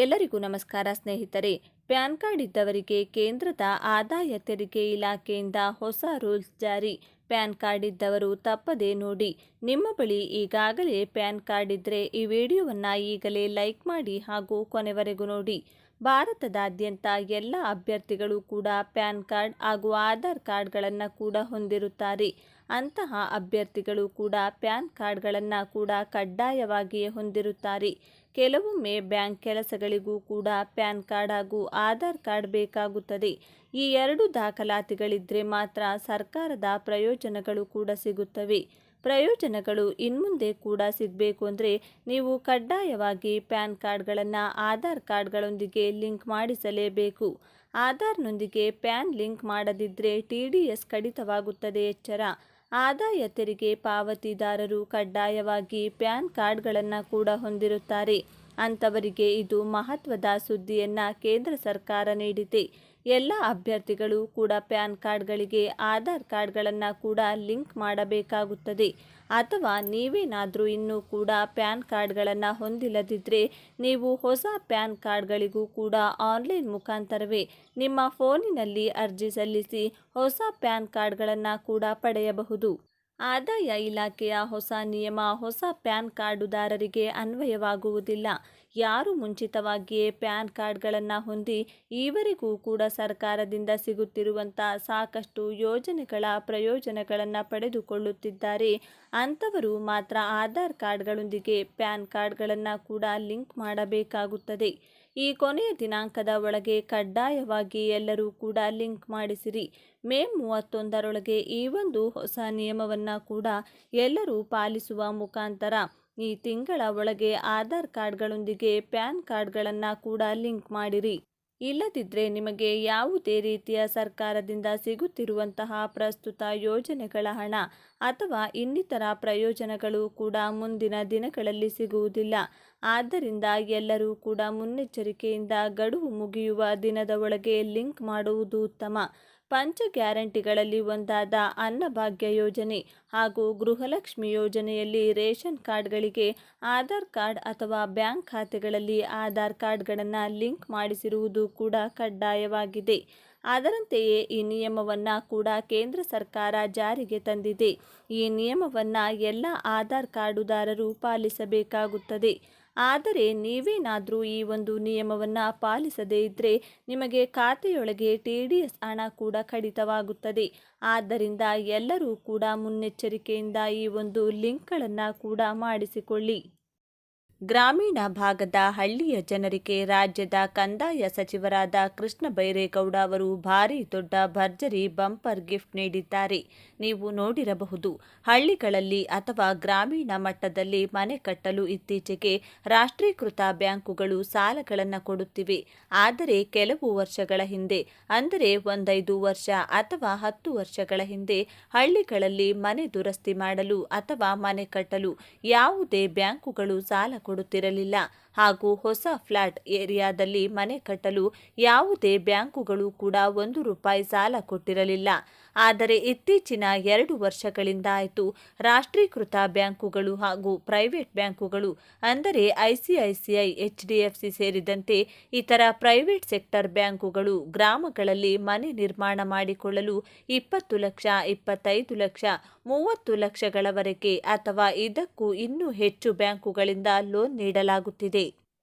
ಎಲ್ಲರಿಗೂ ನಮಸ್ಕಾರ ಸ್ನೇಹಿತರೆ. ಪ್ಯಾನ್ ಕಾರ್ಡ್ ಇದ್ದವರಿಗೆ ಕೇಂದ್ರದ ಆದಾಯ ತೆರಿಗೆ ಇಲಾಖೆಯಿಂದ ಹೊಸ ರೂಲ್ಸ್ ಜಾರಿ. ಪ್ಯಾನ್ ಕಾರ್ಡ್ ಇದ್ದವರು ತಪ್ಪದೇ ನೋಡಿ. ನಿಮ್ಮ ಬಳಿ ಈಗಾಗಲೇ ಪ್ಯಾನ್ ಕಾರ್ಡ್ ಇದ್ದರೆ ಈ ವಿಡಿಯೋವನ್ನು ಈಗಲೇ ಲೈಕ್ ಮಾಡಿ ಹಾಗೂ ಕೊನೆವರೆಗೂ ನೋಡಿ. ಭಾರತದಾದ್ಯಂತ ಎಲ್ಲ ಅಭ್ಯರ್ಥಿಗಳು ಕೂಡ ಪ್ಯಾನ್ ಕಾರ್ಡ್ ಹಾಗೂ ಆಧಾರ್ ಕಾರ್ಡ್ಗಳನ್ನು ಕೂಡ ಹೊಂದಿರುತ್ತಾರೆ. ಅಂತಹ ಅಭ್ಯರ್ಥಿಗಳು ಕೂಡ ಪ್ಯಾನ್ ಕಾರ್ಡ್ಗಳನ್ನು ಕೂಡ ಕಡ್ಡಾಯವಾಗಿಯೇ ಹೊಂದಿರುತ್ತಾರೆ. ಕೆಲವೊಮ್ಮೆ ಬ್ಯಾಂಕ್ ಕೆಲಸಗಳಿಗೂ ಕೂಡ ಪ್ಯಾನ್ ಕಾರ್ಡ್ ಹಾಗೂ ಆಧಾರ್ ಕಾರ್ಡ್ ಬೇಕಾಗುತ್ತದೆ. ಈ ಎರಡು ದಾಖಲಾತಿಗಳಿದ್ದರೆ ಮಾತ್ರ ಸರ್ಕಾರದ ಪ್ರಯೋಜನಗಳು ಕೂಡ ಸಿಗುತ್ತವೆ. ಪ್ರಯೋಜನಗಳು ಇನ್ಮುಂದೆ ಕೂಡ ಸಿಗಬೇಕು ಅಂದರೆ ನೀವು ಕಡ್ಡಾಯವಾಗಿ ಪ್ಯಾನ್ ಕಾರ್ಡ್ಗಳನ್ನು ಆಧಾರ್ ಕಾರ್ಡ್ಗಳೊಂದಿಗೆ ಲಿಂಕ್ ಮಾಡಿಸಲೇಬೇಕು. ಆಧಾರ್ನೊಂದಿಗೆ ಪ್ಯಾನ್ ಲಿಂಕ್ ಮಾಡದಿದ್ದರೆ TDS ಕಡಿತವಾಗುತ್ತದೆ. ಎಚ್ಚರ. ಆದಾಯ ತೆರಿಗೆ ಪಾವತಿದಾರರು ಕಡ್ಡಾಯವಾಗಿ ಪ್ಯಾನ್ ಕಾರ್ಡ್ಗಳನ್ನು ಕೂಡ ಹೊಂದಿರುತ್ತಾರೆ. ಅಂಥವರಿಗೆ ಇದು ಮಹತ್ವದ ಸುದ್ದಿಯನ್ನು ಕೇಂದ್ರ ಸರ್ಕಾರ ನೀಡಿದೆ. ಎಲ್ಲ ಅಭ್ಯರ್ಥಿಗಳು ಕೂಡ ಪ್ಯಾನ್ ಕಾರ್ಡ್ಗಳಿಗೆ ಆಧಾರ್ ಕಾರ್ಡ್ಗಳನ್ನು ಕೂಡ ಲಿಂಕ್ ಮಾಡಬೇಕಾಗುತ್ತದೆ. ಅಥವಾ ನೀವೇನಾದರೂ ಇನ್ನೂ ಕೂಡ ಪ್ಯಾನ್ ಕಾರ್ಡ್ಗಳನ್ನು ಹೊಂದಿಲ್ಲದಿದ್ದರೆ ನೀವು ಹೊಸ ಪ್ಯಾನ್ ಕಾರ್ಡ್ಗಳಿಗೂ ಕೂಡ ಆನ್ಲೈನ್ ಮುಖಾಂತರವೇ ನಿಮ್ಮ ಫೋನಿನಲ್ಲಿ ಅರ್ಜಿ ಸಲ್ಲಿಸಿ ಹೊಸ ಪ್ಯಾನ್ ಕಾರ್ಡ್ಗಳನ್ನು ಕೂಡ ಪಡೆಯಬಹುದು. ಆದಾಯ ಇಲಾಖೆಯ ಹೊಸ ನಿಯಮ ಹೊಸ ಪ್ಯಾನ್ ಕಾರ್ಡುದಾರರಿಗೆ ಅನ್ವಯವಾಗುವುದಿಲ್ಲ. ಯಾರು ಮುಂಚಿತವಾಗಿಯೇ ಪ್ಯಾನ್ ಕಾರ್ಡ್ಗಳನ್ನು ಹೊಂದಿ ಈವರೆಗೂ ಕೂಡ ಸರ್ಕಾರದಿಂದ ಸಿಗುತ್ತಿರುವಂಥ ಸಾಕಷ್ಟು ಯೋಜನೆಗಳ ಪ್ರಯೋಜನಗಳನ್ನು ಪಡೆದುಕೊಳ್ಳುತ್ತಿದ್ದಾರೆ ಅಂಥವರು ಮಾತ್ರ ಆಧಾರ್ ಕಾರ್ಡ್ಗಳೊಂದಿಗೆ ಪ್ಯಾನ್ ಕಾರ್ಡ್ಗಳನ್ನು ಕೂಡ ಲಿಂಕ್ ಮಾಡಬೇಕಾಗುತ್ತದೆ. ಈ ಕೊನೆಯ ದಿನಾಂಕದ ಒಳಗೆ ಕಡ್ಡಾಯವಾಗಿ ಎಲ್ಲರೂ ಕೂಡ ಲಿಂಕ್ ಮಾಡಿಸಿರಿ. ಮೇ 31ರೊಳಗೆ ಈ ಒಂದು ಹೊಸ ನಿಯಮವನ್ನು ಕೂಡ ಎಲ್ಲರೂ ಪಾಲಿಸುವ ಮುಖಾಂತರ ಈ ತಿಂಗಳ ಒಳಗೆ ಆಧಾರ್ ಕಾರ್ಡ್ಗಳೊಂದಿಗೆ ಪ್ಯಾನ್ ಕಾರ್ಡ್ಗಳನ್ನು ಕೂಡ ಲಿಂಕ್ ಮಾಡಿರಿ. ಇಲ್ಲದಿದ್ದರೆ ನಿಮಗೆ ಯಾವುದೇ ರೀತಿಯ ಸರ್ಕಾರದಿಂದ ಸಿಗುತ್ತಿರುವಂತಹ ಪ್ರಸ್ತುತ ಯೋಜನೆಗಳ ಹಣ ಅಥವಾ ಇನ್ನಿತರ ಪ್ರಯೋಜನಗಳು ಕೂಡ ಮುಂದಿನ ದಿನಗಳಲ್ಲಿ ಸಿಗುವುದಿಲ್ಲ. ಆದ್ದರಿಂದ ಎಲ್ಲರೂ ಕೂಡ ಮುನ್ನೆಚ್ಚರಿಕೆಯಿಂದ ಗಡುವು ಮುಗಿಯುವ ದಿನದ ಒಳಗೆ ಲಿಂಕ್ ಮಾಡುವುದು ಉತ್ತಮ. ಪಂಚ ಗ್ಯಾರಂಟಿಗಳಲ್ಲಿ ಒಂದಾದ ಅನ್ನಭಾಗ್ಯ ಯೋಜನೆ ಹಾಗೂ ಗೃಹಲಕ್ಷ್ಮಿ ಯೋಜನೆಯಲ್ಲಿ ರೇಷನ್ ಕಾರ್ಡ್ಗಳಿಗೆ ಆಧಾರ್ ಕಾರ್ಡ್ ಅಥವಾ ಬ್ಯಾಂಕ್ ಖಾತೆಗಳಲ್ಲಿ ಆಧಾರ್ ಕಾರ್ಡ್ಗಳನ್ನು ಲಿಂಕ್ ಮಾಡಿಸಿರುವುದು ಕೂಡ ಕಡ್ಡಾಯವಾಗಿದೆ. ಅದರಂತೆಯೇ ಈ ನಿಯಮವನ್ನು ಕೂಡ ಕೇಂದ್ರ ಸರ್ಕಾರ ಜಾರಿಗೆ ತಂದಿದೆ. ಈ ನಿಯಮವನ್ನು ಎಲ್ಲ ಆಧಾರ್ ಕಾರ್ಡುದಾರರು ಪಾಲಿಸಬೇಕಾಗುತ್ತದೆ. ಆದರೆ ನೀವೇನಾದರೂ ಈ ಒಂದು ನಿಯಮವನ್ನು ಪಾಲಿಸದೇ ಇದ್ದರೆ ನಿಮಗೆ ಖಾತೆಯೊಳಗೆ TDS ಹಣ ಕೂಡ ಕಡಿತವಾಗುತ್ತದೆ. ಆದ್ದರಿಂದ ಎಲ್ಲರೂ ಕೂಡ ಮುನ್ನೆಚ್ಚರಿಕೆಯಿಂದ ಈ ಒಂದು ಲಿಂಕ್ಗಳನ್ನು ಕೂಡ ಮಾಡಿಸಿಕೊಳ್ಳಿ. ಗ್ರಾಮೀಣ ಭಾಗದ ಹಳ್ಳಿಯ ಜನರಿಗೆ ರಾಜ್ಯದ ಕಂದಾಯ ಸಚಿವರಾದ ಕೃಷ್ಣ ಬೈರೇಗೌಡ ಅವರು ಭಾರೀ ದೊಡ್ಡ ಭರ್ಜರಿ ಬಂಪರ್ ಗಿಫ್ಟ್ ನೀಡಿದ್ದಾರೆ. ನೀವು ನೋಡಿರಬಹುದು. ಹಳ್ಳಿಗಳಲ್ಲಿ ಅಥವಾ ಗ್ರಾಮೀಣ ಮಟ್ಟದಲ್ಲಿ ಮನೆ ಕಟ್ಟಲು ಇತ್ತೀಚೆಗೆ ರಾಷ್ಟ್ರೀಕೃತ ಬ್ಯಾಂಕುಗಳು ಸಾಲಗಳನ್ನು ಕೊಡುತ್ತಿವೆ. ಆದರೆ ಕೆಲವು ವರ್ಷಗಳ ಹಿಂದೆ ಅಂದರೆ 1-5 ವರ್ಷ ಅಥವಾ 10 ವರ್ಷಗಳ ಹಿಂದೆ ಹಳ್ಳಿಗಳಲ್ಲಿ ಮನೆ ದುರಸ್ತಿ ಮಾಡಲು ಅಥವಾ ಮನೆ ಕಟ್ಟಲು ಯಾವುದೇ ಬ್ಯಾಂಕುಗಳು ಸಾಲ ಕೊಡುತ್ತಿರಲಿಲ್ಲ. ಹಾಗೂ ಹೊಸ ಫ್ಲಾಟ್ ಏರಿಯಾದಲ್ಲಿ ಮನೆ ಕಟ್ಟಲು ಯಾವುದೇ ಬ್ಯಾಂಕುಗಳು ಕೂಡ ₹1 ಸಾಲ ಕೊಟ್ಟಿರಲಿಲ್ಲ. ಆದರೆ ಇತ್ತೀಚಿನ 2 ವರ್ಷಗಳಿಂದ ಆಯಿತು ರಾಷ್ಟ್ರೀಕೃತ ಬ್ಯಾಂಕುಗಳು ಹಾಗೂ ಪ್ರೈವೇಟ್ ಬ್ಯಾಂಕುಗಳು ಅಂದರೆ ICICI, HDFC ಸೇರಿದಂತೆ ಇತರ ಪ್ರೈವೇಟ್ ಸೆಕ್ಟರ್ ಬ್ಯಾಂಕುಗಳು ಗ್ರಾಮಗಳಲ್ಲಿ ಮನೆ ನಿರ್ಮಾಣ ಮಾಡಿಕೊಳ್ಳಲು 20 ಲಕ್ಷ, 25 ಲಕ್ಷ, 30 ಲಕ್ಷಗಳವರೆಗೆ ಅಥವಾ ಇದಕ್ಕೂ ಇನ್ನೂ ಹೆಚ್ಚು ಬ್ಯಾಂಕುಗಳಿಂದ ಲೋನ್ ನೀಡಲಾಗುತ್ತಿದೆ.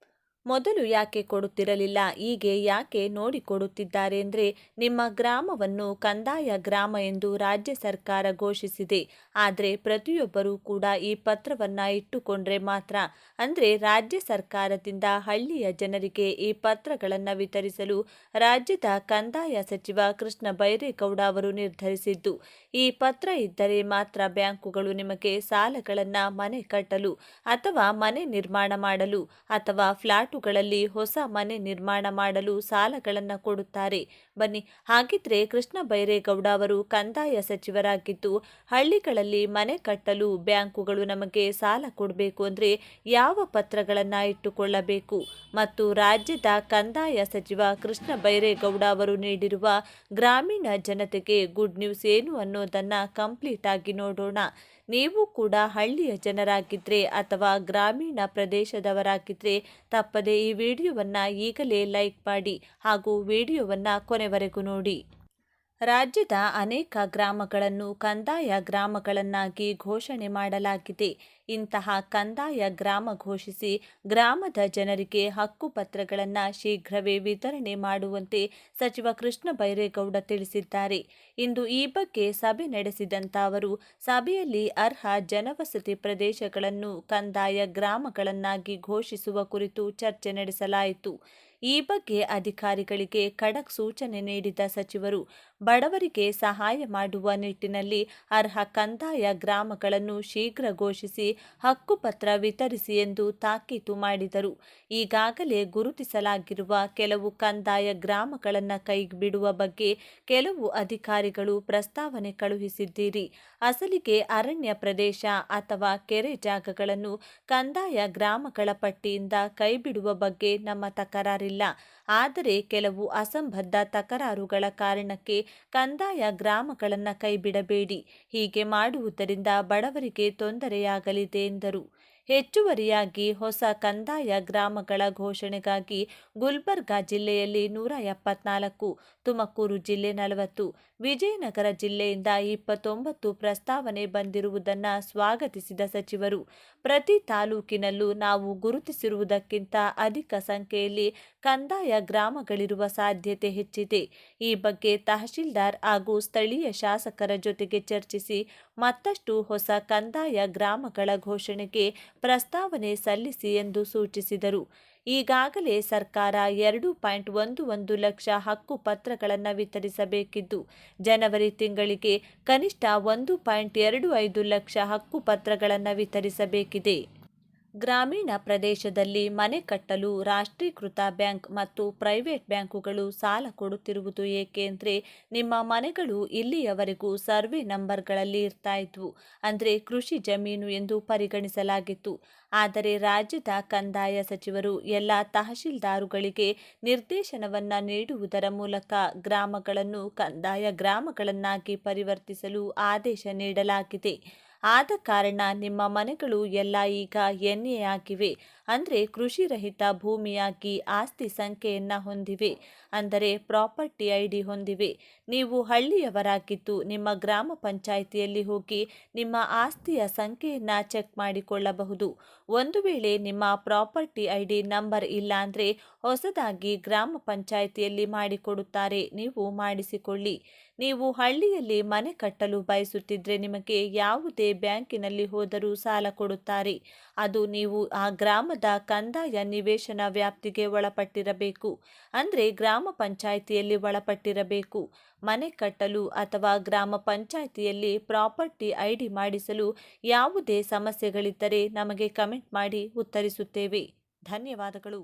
ಮೊದಲು ಯಾಕೆ ಕೊಡುತ್ತಿರಲಿಲ್ಲ, ಹೀಗೆ ಯಾಕೆ ನೋಡಿಕೊಡುತ್ತಿದ್ದಾರೆ ಅಂದರೆ ನಿಮ್ಮ ಗ್ರಾಮವನ್ನು ಕಂದಾಯ ಗ್ರಾಮ ಎಂದು ರಾಜ್ಯ ಸರ್ಕಾರ ಘೋಷಿಸಿದೆ. ಆದರೆ ಪ್ರತಿಯೊಬ್ಬರೂ ಕೂಡ ಈ ಪತ್ರವನ್ನು ಇಟ್ಟುಕೊಂಡ್ರೆ ಮಾತ್ರ ಅಂದರೆ ರಾಜ್ಯ ಸರ್ಕಾರದಿಂದ ಹಳ್ಳಿಯ ಜನರಿಗೆ ಈ ಪತ್ರಗಳನ್ನು ವಿತರಿಸಲು ರಾಜ್ಯದ ಕಂದಾಯ ಸಚಿವ ಕೃಷ್ಣ ಬೈರೇಗೌಡ ಅವರು ನಿರ್ಧರಿಸಿದ್ದು. ಈ ಪತ್ರ ಇದ್ದರೆ ಮಾತ್ರ ಬ್ಯಾಂಕುಗಳು ನಿಮಗೆ ಸಾಲಗಳನ್ನು ಮನೆ ಕಟ್ಟಲು ಅಥವಾ ಮನೆ ನಿರ್ಮಾಣ ಮಾಡಲು ಅಥವಾ ಫ್ಲಾಟುಗಳಲ್ಲಿ ಹೊಸ ಮನೆ ನಿರ್ಮಾಣ ಮಾಡಲು ಸಾಲಗಳನ್ನು ಕೊಡುತ್ತಾರೆ. ಬನ್ನಿ, ಹಾಗಿದ್ರೆ ಕೃಷ್ಣ ಬೈರೇಗೌಡ ಅವರು ಕಂದಾಯ ಸಚಿವರಾಗಿದ್ದು ಹಳ್ಳಿಗಳಲ್ಲಿ ಮನೆ ಕಟ್ಟಲು ಬ್ಯಾಂಕುಗಳು ನಮಗೆ ಸಾಲ ಕೊಡಬೇಕು ಅಂದರೆ ಯಾವ ಪತ್ರಗಳನ್ನು ಇಟ್ಟುಕೊಳ್ಳಬೇಕು ಮತ್ತು ರಾಜ್ಯದ ಕಂದಾಯ ಸಚಿವ ಕೃಷ್ಣ ಬೈರೇಗೌಡ ಅವರು ನೀಡಿರುವ ಗ್ರಾಮೀಣ ಜನತೆಗೆ ಗುಡ್ ನ್ಯೂಸ್ ಏನು ಅನ್ನೋದನ್ನು ಕಂಪ್ಲೀಟ್ ಆಗಿ ನೋಡೋಣ. ನೀವು ಕೂಡ ಹಳ್ಳಿಯ ಜನರಾಗಿದ್ದರೆ ಅಥವಾ ಗ್ರಾಮೀಣ ಪ್ರದೇಶದವರಾಗಿದ್ದರೆ ತಪ್ಪದೆ ತಪ್ಪದೆ ಈ ವಿಡಿಯೋವನ್ನು ಈಗಲೇ ಲೈಕ್ ಮಾಡಿ ಹಾಗೂ ವಿಡಿಯೋವನ್ನು ಕೊನೆವರೆಗೂ ನೋಡಿ. ರಾಜ್ಯದ ಅನೇಕ ಗ್ರಾಮಗಳನ್ನು ಕಂದಾಯ ಗ್ರಾಮಗಳನ್ನಾಗಿ ಘೋಷಣೆ ಮಾಡಲಾಗಿದೆ. ಇಂತಹ ಕಂದಾಯ ಗ್ರಾಮ ಘೋಷಿಸಿ ಗ್ರಾಮದ ಜನರಿಗೆ ಹಕ್ಕುಪತ್ರಗಳನ್ನು ಶೀಘ್ರವೇ ವಿತರಣೆ ಮಾಡುವಂತೆ ಸಚಿವ ಕೃಷ್ಣ ಬೈರೇಗೌಡ ತಿಳಿಸಿದ್ದಾರೆ. ಇಂದು ಈ ಬಗ್ಗೆ ಸಭೆ ನಡೆಸಿದಂತ ಅವರು ಸಭೆಯಲ್ಲಿ ಅರ್ಹ ಜನವಸತಿ ಪ್ರದೇಶಗಳನ್ನು ಕಂದಾಯ ಗ್ರಾಮಗಳನ್ನಾಗಿ ಘೋಷಿಸುವ ಕುರಿತು ಚರ್ಚೆ ನಡೆಸಲಾಯಿತು. ಈ ಬಗ್ಗೆ ಅಧಿಕಾರಿಗಳಿಗೆ ಖಡಕ್ ಸೂಚನೆ ನೀಡಿದ ಸಚಿವರು ಬಡವರಿಗೆ ಸಹಾಯ ಮಾಡುವ ನಿಟ್ಟಿನಲ್ಲಿ ಅರ್ಹ ಕಂದಾಯ ಗ್ರಾಮಗಳನ್ನು ಶೀಘ್ರ ಘೋಷಿಸಿ ಹಕ್ಕುಪತ್ರ ವಿತರಿಸಿ ಎಂದು ತಾಕೀತು ಮಾಡಿದರು. ಈಗಾಗಲೇ ಗುರುತಿಸಲಾಗಿರುವ ಕೆಲವು ಕಂದಾಯ ಗ್ರಾಮಗಳನ್ನು ಕೈಬಿಡುವ ಬಗ್ಗೆ ಕೆಲವು ಅಧಿಕಾರಿಗಳು ಪ್ರಸ್ತಾವನೆ ಕಳುಹಿಸಿದ್ದೀರಿ. ಅಸಲಿಗೆ ಅರಣ್ಯ ಪ್ರದೇಶ ಅಥವಾ ಕೆರೆ ಜಾಗಗಳನ್ನು ಕಂದಾಯ ಗ್ರಾಮಗಳ ಪಟ್ಟಿಯಿಂದ ಕೈಬಿಡುವ ಬಗ್ಗೆ ನಮ್ಮ ತಕರಾರಿಲ್ಲ. ಆದರೆ ಕೆಲವು ಅಸಂಬದ್ಧ ತಕರಾರುಗಳ ಕಾರಣಕ್ಕೆ ಕಂದಾಯ ಗ್ರಾಮಗಳನ್ನು ಕೈಬಿಡಬೇಡಿ. ಹೀಗೆ ಮಾಡುವುದರಿಂದ ಬಡವರಿಗೆ ತೊಂದರೆಯಾಗಲಿದೆ ಎಂದರು. ಹೆಚ್ಚುವರಿಯಾಗಿ ಹೊಸ ಕಂದಾಯ ಗ್ರಾಮಗಳ ಘೋಷಣೆಗಾಗಿ ಗುಲ್ಬರ್ಗಾ ಜಿಲ್ಲೆಯಲ್ಲಿ 174, ತುಮಕೂರು ಜಿಲ್ಲೆ 40, ವಿಜಯನಗರ ಜಿಲ್ಲೆಯಿಂದ 29 ಪ್ರಸ್ತಾವನೆ ಬಂದಿರುವುದನ್ನು ಸ್ವಾಗತಿಸಿದ ಸಚಿವರು ಪ್ರತಿ ತಾಲೂಕಿನಲ್ಲೂ ನಾವು ಗುರುತಿಸಿರುವುದಕ್ಕಿಂತ ಅಧಿಕ ಸಂಖ್ಯೆಯಲ್ಲಿ ಕಂದಾಯ ಗ್ರಾಮಗಳಿರುವ ಸಾಧ್ಯತೆ ಹೆಚ್ಚಿದೆ. ಈ ಬಗ್ಗೆ ತಹಶೀಲ್ದಾರ್ ಹಾಗೂ ಸ್ಥಳೀಯ ಶಾಸಕರ ಜೊತೆಗೆ ಚರ್ಚಿಸಿ ಮತ್ತಷ್ಟು ಹೊಸ ಕಂದಾಯ ಗ್ರಾಮಗಳ ಘೋಷಣೆಗೆ ಪ್ರಸ್ತಾವನೆ ಸಲ್ಲಿಸಿ ಎಂದು ಸೂಚಿಸಿದರು. ಈಗಾಗಲೇ ಸರ್ಕಾರ 2.11 ಲಕ್ಷ ಹಕ್ಕುಪತ್ರಗಳನ್ನು ವಿತರಿಸಬೇಕಿದ್ದು, ಜನವರಿ ತಿಂಗಳಿಗೆ ಕನಿಷ್ಠ 1.25 ಲಕ್ಷ ಹಕ್ಕುಪತ್ರಗಳನ್ನು ವಿತರಿಸಬೇಕಿದೆ. ಗ್ರಾಮೀಣ ಪ್ರದೇಶದಲ್ಲಿ ಮನೆ ಕಟ್ಟಲು ರಾಷ್ಟ್ರೀಕೃತ ಬ್ಯಾಂಕ್ ಮತ್ತು ಪ್ರೈವೇಟ್ ಬ್ಯಾಂಕುಗಳು ಸಾಲ ಕೊಡುತ್ತಿರುವುದು ಏಕೆಂದರೆ ನಿಮ್ಮ ಮನೆಗಳು ಇಲ್ಲಿಯವರೆಗೂ ಸರ್ವೆ ನಂಬರ್ಗಳಲ್ಲಿ ಇರ್ತಾ ಇದ್ವು, ಅಂದರೆ ಕೃಷಿ ಜಮೀನು ಎಂದು ಪರಿಗಣಿಸಲಾಗಿತ್ತು. ಆದರೆ ರಾಜ್ಯದ ಕಂದಾಯ ಸಚಿವರು ಎಲ್ಲ ತಹಶೀಲ್ದಾರುಗಳಿಗೆ ನಿರ್ದೇಶನವನ್ನು ನೀಡುವುದರ ಮೂಲಕ ಗ್ರಾಮಗಳನ್ನು ಕಂದಾಯ ಗ್ರಾಮಗಳನ್ನಾಗಿ ಪರಿವರ್ತಿಸಲು ಆದೇಶ ನೀಡಲಾಗಿದೆ. ಆದ ಕಾರಣ ನಿಮ್ಮ ಮನೆಗಳು ಎಲ್ಲ ಈಗ ಎನ್ಎ ಆಗಿವೆ, ಅಂದರೆ ಕೃಷಿ ರಹಿತ ಭೂಮಿಯಾಗಿ ಆಸ್ತಿ ಸಂಖ್ಯೆಯನ್ನು ಹೊಂದಿವೆ, ಅಂದರೆ ಪ್ರಾಪರ್ಟಿ ಐಡಿ ಹೊಂದಿವೆ. ನೀವು ಹಳ್ಳಿಯವರಾಗಿದ್ದು ನಿಮ್ಮ ಗ್ರಾಮ ಪಂಚಾಯಿತಿಯಲ್ಲಿ ಹೋಗಿ ನಿಮ್ಮ ಆಸ್ತಿಯ ಸಂಖ್ಯೆಯನ್ನು ಚೆಕ್ ಮಾಡಿಕೊಳ್ಳಬಹುದು. ಒಂದು ವೇಳೆ ನಿಮ್ಮ ಪ್ರಾಪರ್ಟಿ ಐಡಿ ನಂಬರ್ ಇಲ್ಲ ಅಂದರೆ ಹೊಸದಾಗಿ ಗ್ರಾಮ ಪಂಚಾಯಿತಿಯಲ್ಲಿ ಮಾಡಿಕೊಡುತ್ತಾರೆ, ನೀವು ಮಾಡಿಸಿಕೊಳ್ಳಿ. ನೀವು ಹಳ್ಳಿಯಲ್ಲಿ ಮನೆ ಕಟ್ಟಲು ಬಯಸುತ್ತಿದ್ದರೆ ನಿಮಗೆ ಯಾವುದೇ ಬ್ಯಾಂಕಿನಲ್ಲಿ ಹೋದರೂ ಸಾಲ ಕೊಡುತ್ತಾರೆ. ಅದು ನೀವು ಆ ಗ್ರಾಮದ ಕಂದಾಯ ನಿವೇಶನ ವ್ಯಾಪ್ತಿಗೆ ಒಳಪಟ್ಟಿರಬೇಕು, ಅಂದರೆ ಗ್ರಾಮ ಪಂಚಾಯಿತಿಯಲ್ಲಿ ಒಳಪಟ್ಟಿರಬೇಕು. ಮನೆ ಕಟ್ಟಲು ಅಥವಾ ಗ್ರಾಮ ಪಂಚಾಯಿತಿಯಲ್ಲಿ ಪ್ರಾಪರ್ಟಿ ಐಡಿ ಮಾಡಿಸಲು ಯಾವುದೇ ಸಮಸ್ಯೆಗಳಿದ್ದರೆ ನಮಗೆ ಕಮೆಂಟ್ ಮಾಡಿ ಉತ್ತರಿಸುತ್ತೇವೆ. ಧನ್ಯವಾದಗಳು.